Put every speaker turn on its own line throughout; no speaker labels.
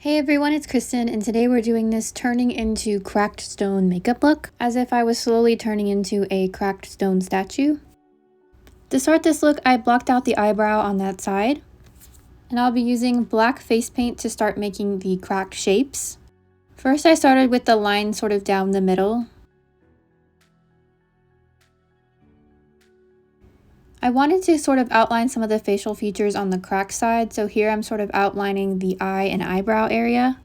Hey everyone, it's Kristen, and today we're doing this turning into cracked stone makeup look, as if I was slowly turning into a cracked stone statue. To start this look, I blocked out the eyebrow on that side, and I'll be using black face paint to start making the cracked shapes. First I started with the line sort of down the middle. I wanted to sort of outline some of the facial features on the crack side, so here I'm sort of outlining the eye and eyebrow area.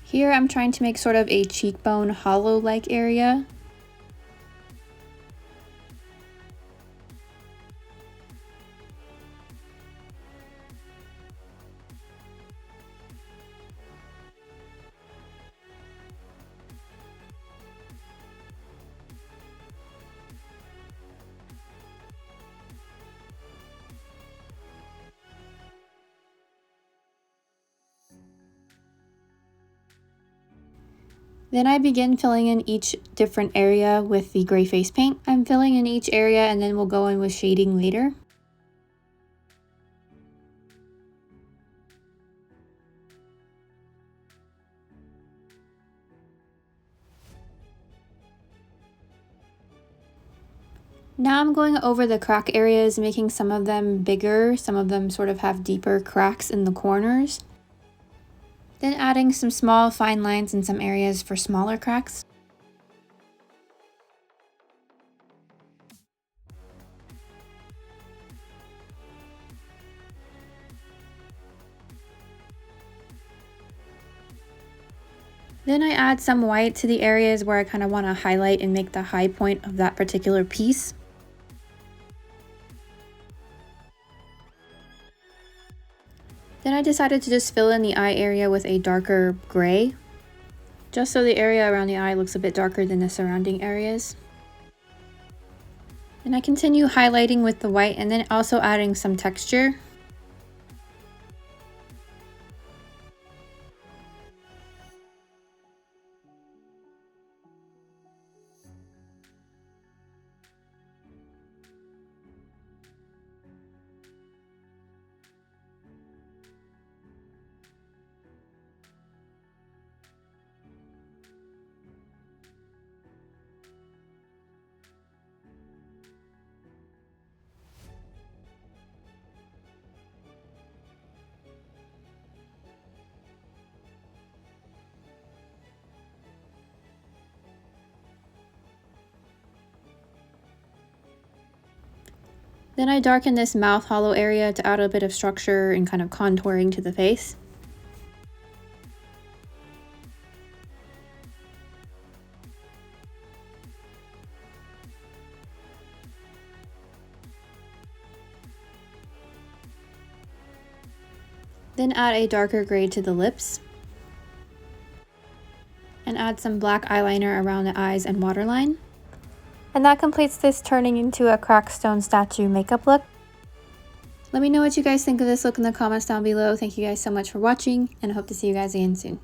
Here I'm trying to make sort of a cheekbone hollow-like area. Then I begin filling in each different area with the gray face paint. I'm filling in each area and then we'll go in with shading later. Now I'm going over the crack areas, making some of them bigger, some of them sort of have deeper cracks in the corners. Then adding some small fine lines in some areas for smaller cracks. Then I add some white to the areas where I kind of want to highlight and make the high point of that particular piece. Then I decided to just fill in the eye area with a darker gray, just so the area around the eye looks a bit darker than the surrounding areas. And I continue highlighting with the white and then also adding some texture. Then I darken this mouth hollow area to add a bit of structure and kind of contouring to the face. Then add a darker gray to the lips. And add some black eyeliner around the eyes and waterline. And that completes this turning into a cracked stone statue makeup look. Let me know what you guys think of this look in the comments down below. Thank you guys so much for watching, and I hope to see you guys again soon.